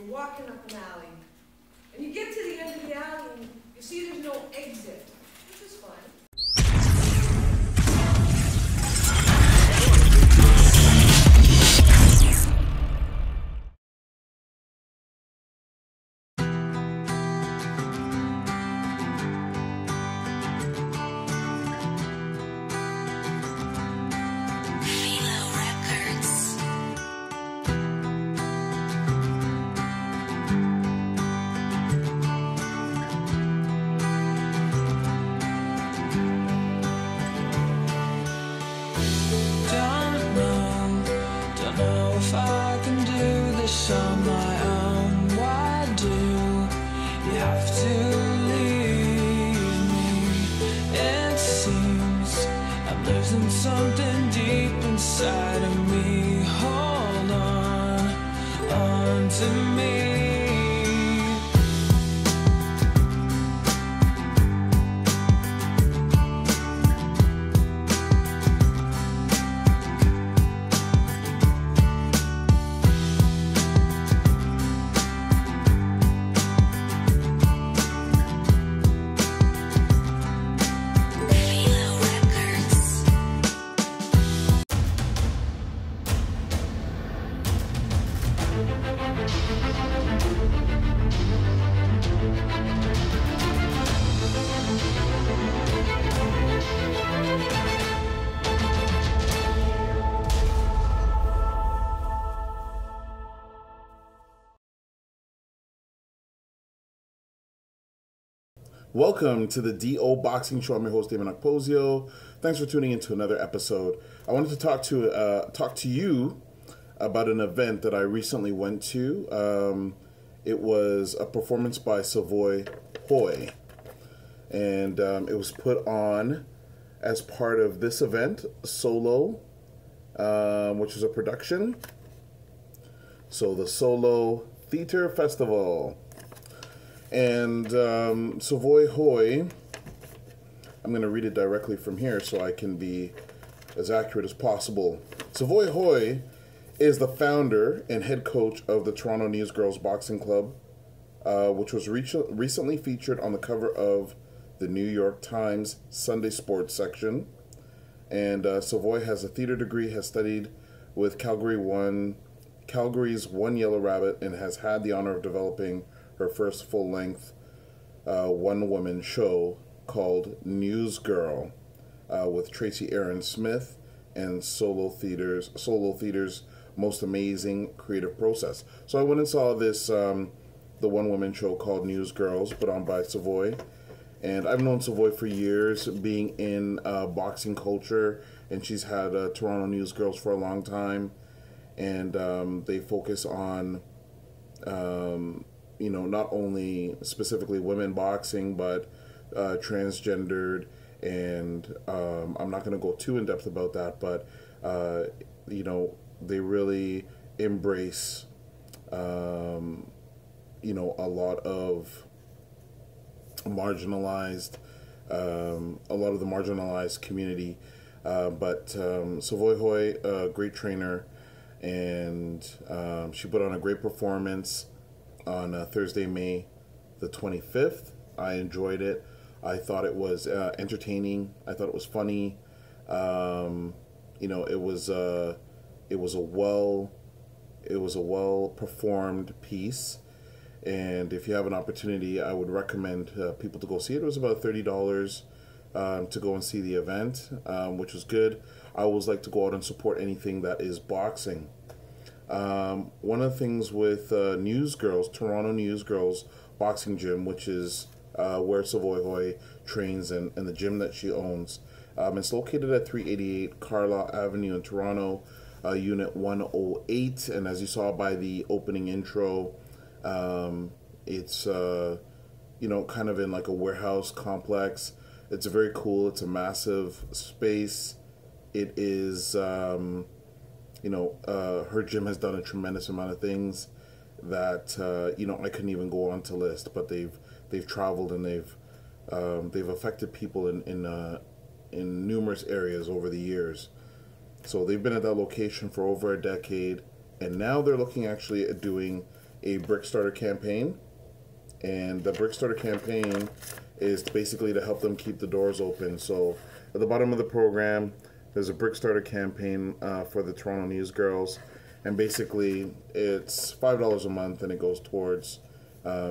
you're walking up an alley, and you get to the end of the alley, and you see there's no exit, which is fine. Something deep inside of me, hold on to me. Welcome to the DO Boxing Show. I'm your host, Dameon Okposio. Thanks for tuning in to another episode. I wanted to talk to you about an event that I recently went to. It was a performance by Savoy Howe, and it was put on as part of this event, Solo, which is a production. So the Solo Theater Festival. And Savoy Howe, I'm going to read it directly from here so I can be as accurate as possible. Savoy Howe is the founder and head coach of the Toronto Newsgirls Boxing Club, which was recently featured on the cover of the New York Times Sunday Sports section. And Savoy has a theater degree, has studied with Calgary's One Yellow Rabbit, and has had the honor of developing her first full-length one-woman show called Newsgirl with Tracy Aaron Smith and Solo Theater's most amazing creative process. So I went and saw this, the one-woman show called Newsgirls, put on by Savoy. And I've known Savoy for years, being in boxing culture, and she's had Toronto Newsgirls for a long time. And they focus on not only specifically women boxing, but transgendered, and I'm not going to go too in depth about that, but they really embrace a lot of the marginalized community, but Savoy Howe, a great trainer, and she put on a great performance on Thursday, May the 25th. I enjoyed it. I thought it was entertaining. I thought it was funny. It was a well performed piece. And if you have an opportunity, I would recommend people to go see it. It was about $30 to go and see the event, which was good. I always like to go out and support anything that is boxing. One of the things with Newsgirls, Toronto Newsgirls Boxing Gym, which is where Savoy Howe trains and the gym that she owns, it's located at 388 Carlaw Avenue in Toronto, Unit 108. And as you saw by the opening intro, it's kind of in like a warehouse complex. It's very cool. It's a massive space. It is her gym has done a tremendous amount of things that I couldn't even go on to list, but they've traveled and they've affected people in numerous areas over the years. So they've been at that location for over a decade, and now they're looking actually at doing a brick starter campaign. And the brick starter campaign is basically to help them keep the doors open. So at the bottom of the program, there's a brick starter campaign for the Toronto Newsgirls. And basically, it's $5 a month, and it goes towards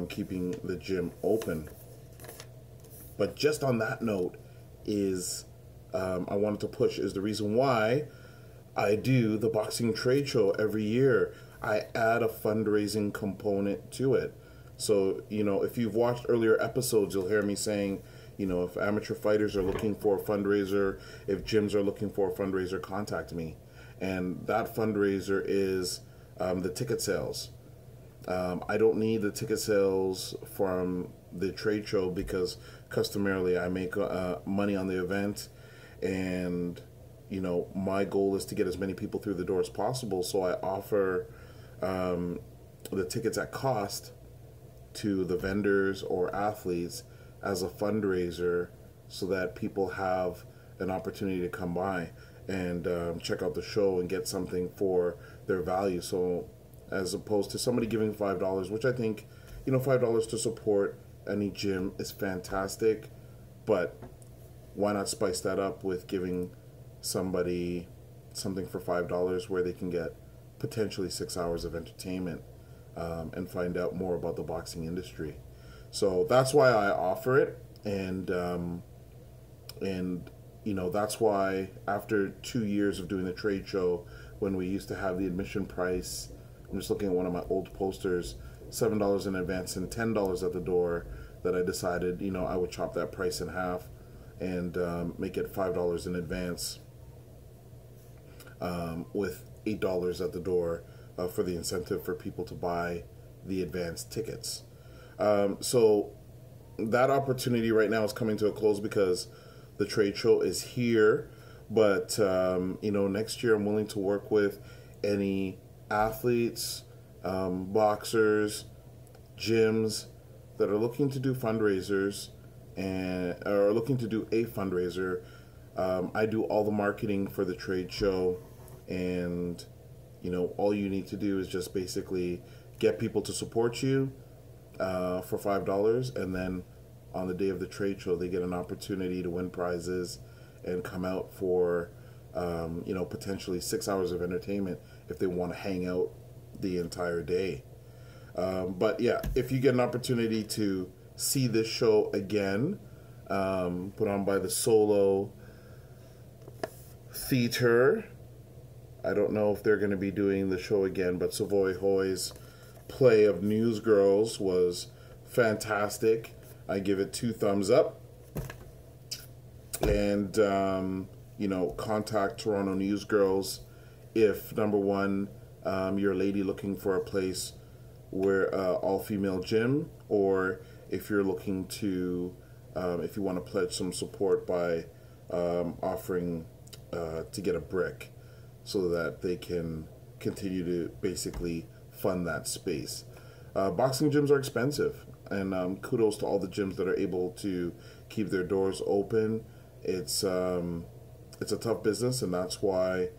keeping the gym open. But just on that note is, I wanted to push, is the reason why I do the boxing trade show every year. I add a fundraising component to it. So, if you've watched earlier episodes, you'll hear me saying, if amateur fighters are looking for a fundraiser, if gyms are looking for a fundraiser, contact me. And that fundraiser is the ticket sales. I don't need the ticket sales from the trade show because customarily I make money on the event, and my goal is to get as many people through the door as possible. So I offer the tickets at cost to the vendors or athletes as a fundraiser, so that people have an opportunity to come by and check out the show and get something for their value. So as opposed to somebody giving $5, which I think, $5 to support any gym is fantastic, but why not spice that up with giving somebody something for $5 where they can get potentially 6 hours of entertainment and find out more about the boxing industry. So that's why I offer it, and that's why after 2 years of doing the trade show, when we used to have the admission price, I'm just looking at one of my old posters, $7 in advance and $10 at the door, that I decided, I would chop that price in half and make it $5 in advance with $8 at the door for the incentive for people to buy the advanced tickets. So that opportunity right now is coming to a close because the trade show is here. But, next year I'm willing to work with any athletes, boxers, gyms that are looking to do fundraisers and are looking to do a fundraiser. I do all the marketing for the trade show, and all you need to do is just basically get people to support you for $5, and then on the day of the trade show they get an opportunity to win prizes and come out for potentially 6 hours of entertainment if they want to hang out the entire day. But yeah, if you get an opportunity to see this show again, put on by the Solo Theater, I don't know if they're going to be doing the show again, but Savoy Howe's play of Newsgirls was fantastic. I give it 2 thumbs up. And, contact Toronto Newsgirls if, number one, you're a lady looking for a place where all-female gym, or if you're looking to, if you want to pledge some support by offering to get a brick so that they can continue to basically fund that space. Boxing gyms are expensive, and kudos to all the gyms that are able to keep their doors open. It's a tough business, and that's why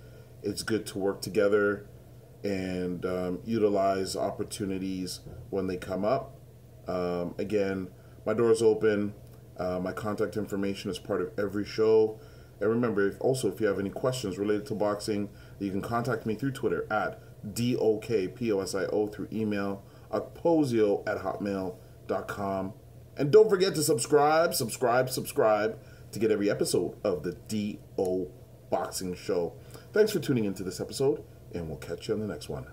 it's good to work together and utilize opportunities when they come up. Again, my door's open. My contact information is part of every show. And remember, if you have any questions related to boxing, you can contact me through Twitter at DOKPOSIO, through email, okposio@hotmail.com. And don't forget to subscribe to get every episode of the DO Boxing Show. Thanks for tuning into this episode, and we'll catch you on the next one.